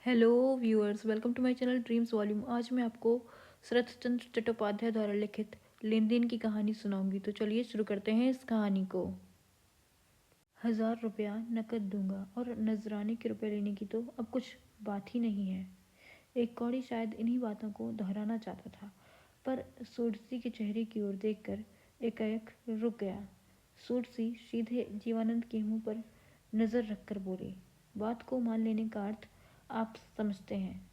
Hello viewers, welcome to my channel dreams volume. आज मैं आपको शरत चंद्र चट्टोपाध्याय द्वारा लिखित लेन देन की कहानी सुनाऊंगी। तो चलिए शुरू करते हैं इस कहानी को। 1000 रुपया नकद दूंगा और नजराने के रुपए लेने की तो अब कुछ बात ही नहीं है। एक कौड़ी शायद इन्हीं बातों को दोहराना चाहता था, पर सूरसी के चेहरे की ओर देखकर एकाएक रुक गया। सूरसी सीधे जीवानंद के मुंह पर नजर रखकर बोली, बात को मान लेने का अर्थ आप समझते हैं।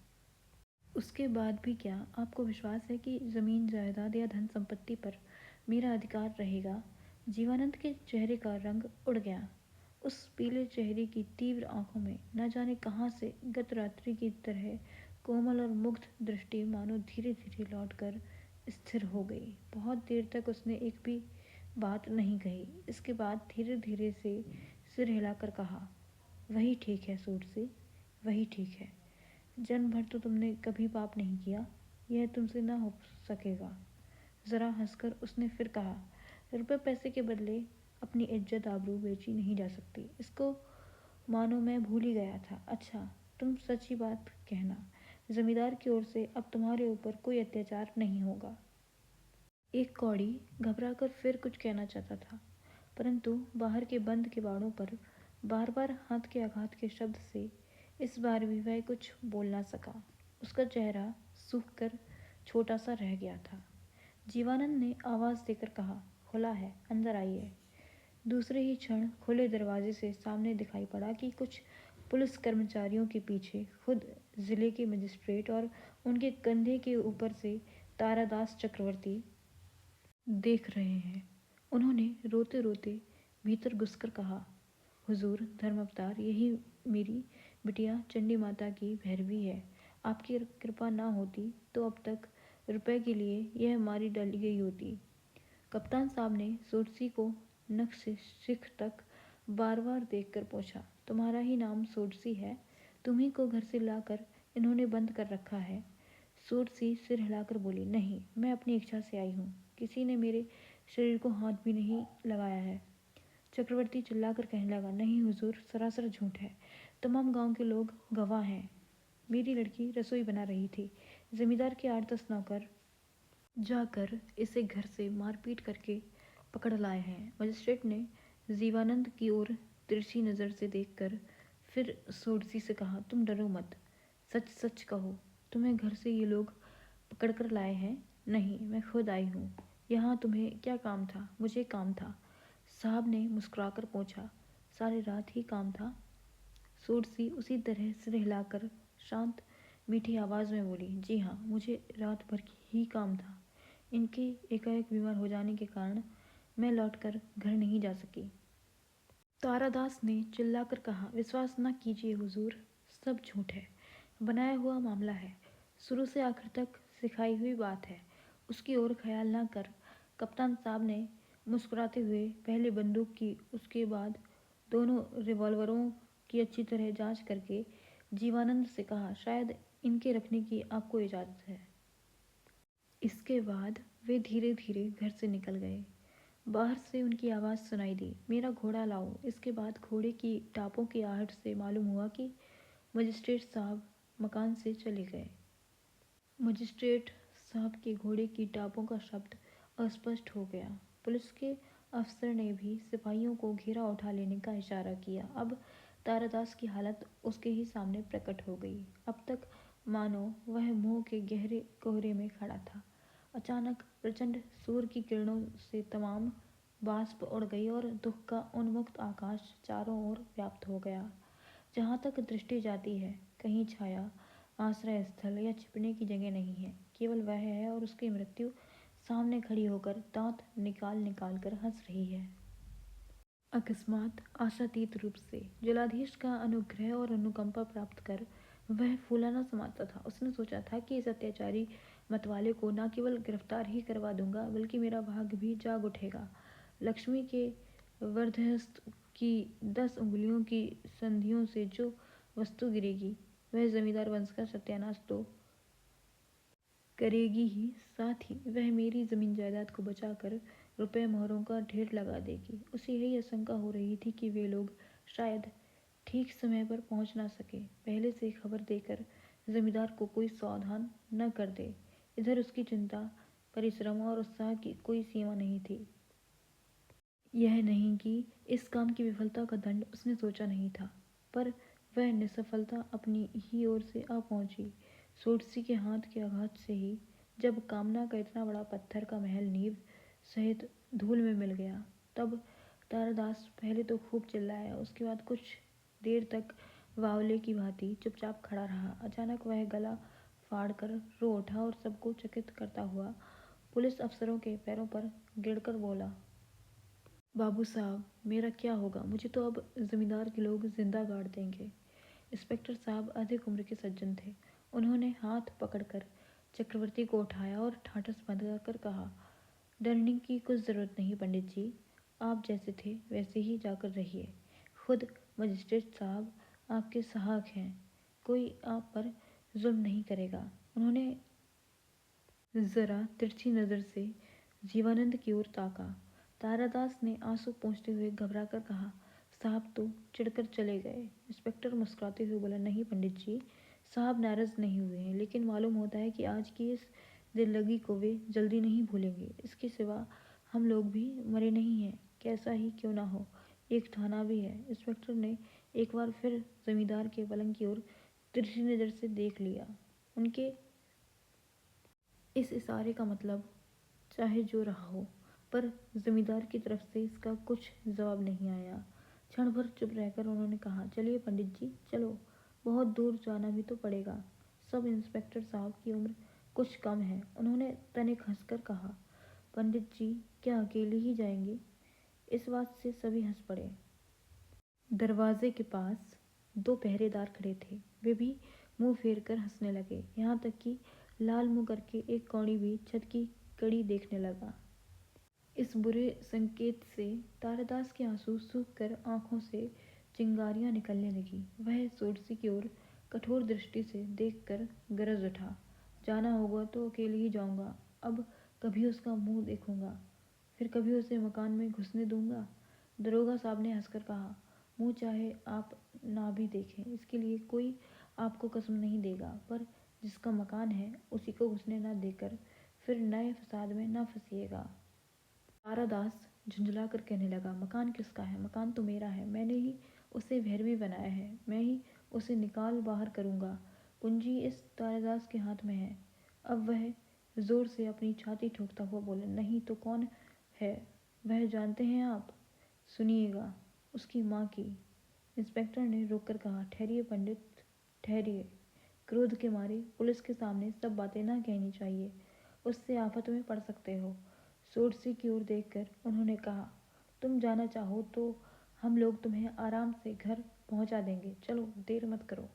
उसके बाद भी क्या आपको विश्वास है कि जमीन जायदाद या धन संपत्ति पर मेरा अधिकार रहेगा? जीवानंद के चेहरे का रंग उड़ गया। उस पीले चेहरे की तीव्र आंखों में न जाने कहां से गत रात्रि की तरह कोमल और मुग्ध दृष्टि मानो धीरे धीरे लौटकर स्थिर हो गई। बहुत देर तक उसने एक भी बात नहीं कही। इसके बाद धीरे धीरे से सिर हिलाकर कहा, वही ठीक है सूट से, वही ठीक है। जन्म भर तो तुमने कभी पाप नहीं किया, यह तुमसे ना हो सकेगा। जरा हंसकर उसने फिर कहा, रुपए पैसे के बदले अपनी इज्जत आबरू बेची नहीं जा सकती। इसको मानो मैं भूल ही गया था। अच्छा, तुम सच्ची बात कहना, जमींदार की ओर से अब तुम्हारे ऊपर कोई अत्याचार नहीं होगा। एक कौड़ी घबराकर फिर कुछ कहना चाहता था, परंतु बाहर के बंद किवाड़ों पर बार बार हाथ के आघात के शब्द से इस बार भी वह कुछ बोल ना सका। उसका चेहरा सूख कर छोटा सा रह गया था। जीवानंद ने आवाज देकर कहा, खुला है, अंदर आइए। दूसरे ही क्षण खुले दरवाजे से सामने दिखाई पड़ा कि कुछ पुलिस कर्मचारियों के पीछे खुद जिले के मजिस्ट्रेट और उनके कंधे के ऊपर से तारादास चक्रवर्ती देख रहे हैं। उन्होंने रोते रोते भीतर घुसकर कहा, हुजूर धर्म अवतार, यही मेरी बिटिया चंडी माता की भैरवी है। आपकी कृपा ना होती तो अब तक रुपए के लिए यह मारी डाली गई होती। कप्तान साहब ने सोडसी को नख से शिख तक बार बार देखकर पूछा, तुम्हारा ही नाम सोडसी है? तुम्ही को घर से लाकर इन्होंने बंद कर रखा है? सोडसी सिर हिलाकर बोली, नहीं, मैं अपनी इच्छा से आई हूँ। किसी ने मेरे शरीर को हाथ भी नहीं लगाया है। चक्रवर्ती चिल्लाकर कहने लगा, नहीं हुजूर, सरासर झूठ है। तमाम गांव के लोग गवाह हैं। मेरी लड़की रसोई बना रही थी। जमींदार के 8-10 नौकर जाकर इसे घर से मारपीट करके पकड़ लाए हैं। मजिस्ट्रेट ने जीवानंद की ओर तिरछी नज़र से देखकर फिर सोडसी से कहा, तुम डरो मत, सच सच कहो, तुम्हें घर से ये लोग पकड़ कर लाए हैं? नहीं, मैं खुद आई हूँ। यहाँ तुम्हें क्या काम था? मुझे काम था। साहब ने मुस्कुराकर पूछा, सारी रात ही काम था? सोडसी उसी तरह सिर हिलाकर शांत मीठी आवाज में बोली, जी हाँ, मुझे रात भर ही काम था। इनके एकाएक बीमार हो जाने के कारण मैं लौटकर घर नहीं जा सकी। तारादास ने चिल्लाकर कहा, विश्वास न कीजिए हुजूर, सब झूठ है, बनाया हुआ मामला है। शुरू से आखिर तक सिखाई हुई बात है। उसकी ओर ख्याल न कर कप्तान साहब ने मुस्कुराते हुए पहले बंदूक की, उसके बाद दोनों रिवॉल्वरों की अच्छी तरह जांच करके जीवानंद से कहा, शायद इनके रखने की आपको इजाज़त है। इसके बाद वे धीरे धीरे घर से निकल गए। बाहर से उनकी आवाज़ सुनाई दी, मेरा घोड़ा लाओ। इसके बाद घोड़े की टापों की आहट से मालूम हुआ कि मजिस्ट्रेट साहब मकान से चले गए। मजिस्ट्रेट साहब के घोड़े की टापों का शब्द अस्पष्ट हो गया। पुलिस के अफसर ने भी सिपाहियों को घेरा उठा लेने का इशारा किया। अब तारादास की हालत उसके ही सामने प्रकट हो गई। अब तक मानो वह मुंह के गहरे कोहरे में खड़ा था। अचानक प्रचंड सूर्य की किरणों से तमाम वाष्प उड़ गई और दुख का उन्मुक्त आकाश चारों ओर व्याप्त हो गया। जहाँ तक दृष्टि जाती है, कहीं छाया, आश्रय स्थल या छिपने की जगह नहीं है। केवल वह है और उसकी मृत्यु सामने खड़ी होकर दांत निकाल निकाल कर हंस रही है। अकस्मात आशातीत रूप से जलाधीश का अनुग्रह और अनुकंपा प्राप्त कर वह फूला न समाता था। उसने सोचा था कि इस अत्याचारी मतवाले को न केवल गिरफ्तार ही करवा दूंगा, बल्कि मेरा भाग भी जाग उठेगा। लक्ष्मी के वरदहस्त की 10 उंगलियों की संधियों से जो वस्तु गिरेगी, वह जमींदार वंश का सत्यानाश तो करेगी ही, साथ ही वह मेरी जमीन जायदाद को बचाकर रुपए मोहरों का ढेर लगा देगी। उसे यही आशंका हो रही थी कि वे लोग शायद ठीक समय पर पहुंच ना सके, पहले से खबर देकर जमींदार को कोई सावधान न कर दे। इधर उसकी चिंता, परिश्रम और उत्साह की कोई सीमा नहीं थी। यह नहीं कि इस काम की विफलता का दंड उसने सोचा नहीं था, पर वह निसफलता अपनी ही ओर से आ पहुंची। सोटसी के हाथ के आघात से ही जब कामना का इतना बड़ा पत्थर का महल नींव सहित धूल में मिल गया, तब तारादास पहले तो खूब चिल्लाया। उसके बाद कुछ देर तक बावले की भांति चुपचाप खड़ा रहा। अचानक वह गला फाड़कर रो उठा और सबको चकित करता हुआ पुलिस अफसरों के पैरों पर गिरकर बोला, बाबू साहब, मेरा क्या होगा? मुझे तो अब जमींदार के लोग जिंदा गाड़ देंगे। इंस्पेक्टर साहब अधिक उम्र के सज्जन थे। उन्होंने हाथ पकड़कर चक्रवर्ती को उठाया और ठाठस बंधाकर कहा, डरने की कुछ जरूरत नहीं पंडित जी। आप जैसे थे वैसे ही जाकर रहिए। खुद मजिस्ट्रेट साहब आपके सहायक हैं। कोई आप पर जुल्म नहीं करेगा। उन्होंने जरा तिरछी नजर से जीवानंद की ओर ताका। तारादास ने आंसू पोंछते हुए घबराकर कहा, साहब तो चिढ़कर चले गए। इंस्पेक्टर मुस्कुराते हुए बोला, नहीं पंडित जी, साहब नाराज नहीं हुए हैं, लेकिन मालूम होता है कि आज की इस दिल लगी को वे जल्दी नहीं भूलेंगे। इसके सिवा हम लोग भी मरे नहीं हैं, कैसा ही क्यों ना हो, एक थाना भी है। इंस्पेक्टर ने एक बार फिर जमींदार के पलंग की ओर तिरछी नजर से देख लिया। उनके इस इशारे का मतलब चाहे जो रहा हो, पर जमींदार की तरफ से इसका कुछ जवाब नहीं आया। क्षण भर चुप रहकर उन्होंने कहा, चलिए पंडित जी, चलो, बहुत दूर जाना भी तो पड़ेगा। सब इंस्पेक्टर साहब की उम्र कुछ कम है। उन्होंने तनिक हंसकर कहा, पंडित जी क्या अकेले ही जाएंगे? इस बात से सभी हंस पड़े। दरवाजे के पास दो पहरेदार खड़े थे। वे भी मुंह फेर कर हंसने लगे, यहाँ तक कि लाल मुंह करके एक कौड़ी भी छत की कड़ी देखने लगा। इस बुरे संकेत से तारादास के आंसू सूख कर आंखों से चिंगारियां निकलने लगी। वह सोडसी की ओर कठोर दृष्टि से देखकर गरज उठा, जाना होगा तो अकेले ही जाऊंगा। अब कभी उसका मुंह देखूंगा, फिर कभी उसे मकान में घुसने दूंगा। दरोगा साहब ने हंसकर कहा, मुंह चाहे आप ना भी देखें, इसके लिए कोई आपको कसम नहीं देगा, पर जिसका मकान है उसी को घुसने ना देकर फिर नए फसाद में ना फंसिएगा। तारादास झुंझलाकर कहने लगा, मकान किसका है? मकान तो मेरा है। मैंने ही उसे भैरवी बनाया है। मैं ही उसे निकाल बाहर करूंगा। कुंजी इस तारादास के हाथ में है। अब वह जोर से अपनी छाती ठोकता हुआ बोला, नहीं तो कौन है? वह जानते हैं आप? सुनिएगा, उसकी माँ की। इंस्पेक्टर ने रोककर कहा, ठहरिए पंडित, ठहरिए। क्रोध के मारे पुलिस के सामने सब बातें ना कहनी चाहिए, उससे आफत में पड़ सकते हो। सोडसी की ओर देखकर उन्होंने कहा, तुम जाना चाहो तो हम लोग तुम्हें आराम से घर पहुंचा देंगे, चलो देर मत करो।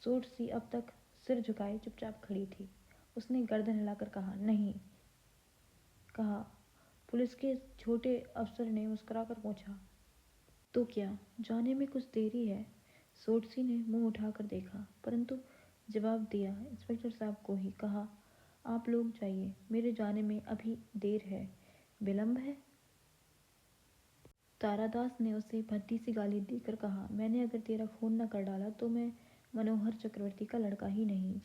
सोडसी अब तक सिर झुकाए चुपचाप खड़ी थी। उसने गर्दन हिलाकर कहा, नहीं कहा। पुलिस के छोटे अफसर ने मुस्कुराकर पूछा, तो क्या जाने में कुछ देरी है? सोडसी ने मुंह उठाकर देखा, परंतु जवाब दिया इंस्पेक्टर साहब को ही। कहा, आप लोग जाइए, मेरे जाने में अभी देर है। विलंब है? तारादास ने उसे भद्दी सी गाली देकर कहा, मैंने अगर तेरा खून न कर डाला तो मैं मनोहर चक्रवर्ती का लड़का ही नहीं।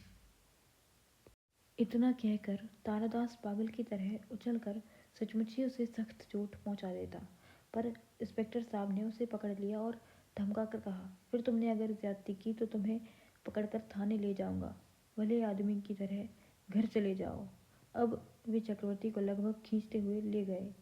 इतना कहकर तारादास पागल की तरह उछलकर सचमुच ही उसे सख्त चोट पहुंचा देता, पर इंस्पेक्टर साहब ने उसे पकड़ लिया और धमकाकर कहा, फिर तुमने अगर ज्यादती की तो तुम्हें पकड़कर थाने ले जाऊंगा। भले आदमी की तरह घर चले जाओ। अब वे चक्रवर्ती को लगभग खींचते हुए ले गए,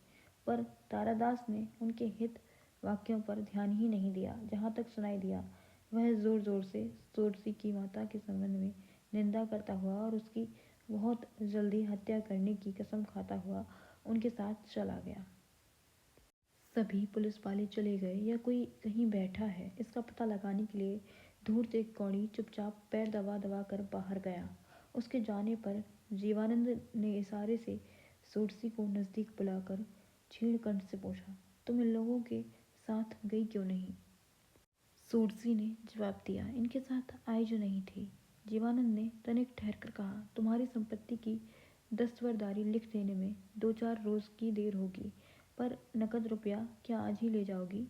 पर तारादास ने उनके हित वाक्यों पर ध्यान ही नहीं दिया। जहाँ तक सुनाई दिया, वह जोर जोर से सोडसी की माता के संबंध में निंदा करता हुआ और उसकी बहुत जल्दी हत्या करने की कसम खाता हुआ उनके साथ चला गया। सभी पुलिस वाले चले गए या कोई कहीं बैठा है, इसका पता लगाने के लिए दूर से एक कौड़ी चुपचाप पैर दबा दबा कर बाहर गया। उसके जाने पर जीवानंद ने इशारे से सोडसी को नजदीक बुलाकर छीण कंठ से पूछा, तुम इन लोगों के साथ गई क्यों नहीं? सोडसी ने जवाब दिया, इनके साथ आई जो नहीं थी। जीवानंद ने तनिक ठहरकर कहा, तुम्हारी संपत्ति की दस्तबरदारी लिख देने में 2-4 रोज की देर होगी, पर नकद रुपया क्या आज ही ले जाओगी?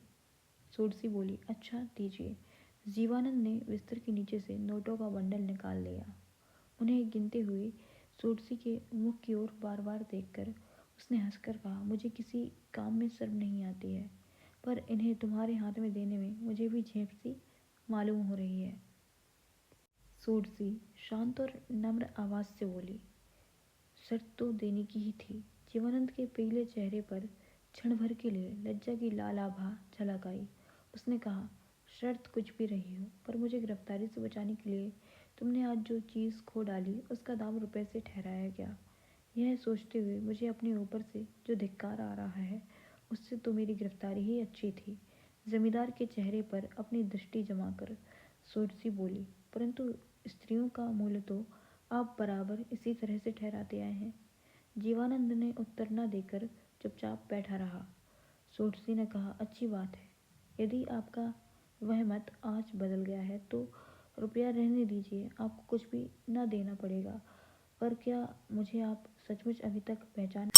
सोडसी बोली, अच्छा दीजिए। जीवानंद ने बिस्तर के नीचे से नोटों का बंडल निकाल लिया। उन्हें गिनते हुए सोडसी के मुख की ओर बार बार देखकर उसने हंसकर कहा, मुझे किसी काम में शर्म नहीं आती है, पर इन्हें तुम्हारे हाथ में देने में मुझे भी झेप सी मालूम हो रही है। सोडसी शांत और नम्र आवाज से बोली, शर्त तो देने की ही थी। जीवानंद के पीले चेहरे पर क्षण भर के लिए लज्जा की लाल आभा झलक आई। उसने कहा, शर्त कुछ भी रही हो, पर मुझे गिरफ्तारी से बचाने के लिए तुमने आज जो चीज़ खो डाली उसका दाम रुपए से ठहराया गया। यह सोचते हुए मुझे अपने ऊपर से जो धिक्कार आ रहा है, उससे तो मेरी गिरफ्तारी ही अच्छी थी। जमींदार के चेहरे पर अपनी दृष्टि जमाकर सोडसी बोली, परंतु स्त्रियों का मूल्य तो आप बराबर इसी तरह से ठहराते आए हैं। जीवानंद ने उत्तर न देकर चुपचाप बैठा रहा। सोडसी ने कहा, अच्छी बात है। यदि आपका वह मत आज बदल गया है तो रुपया रहने दीजिए, आपको कुछ भी न देना पड़ेगा। पर क्या मुझे आप सचमुच अभी तक पहचान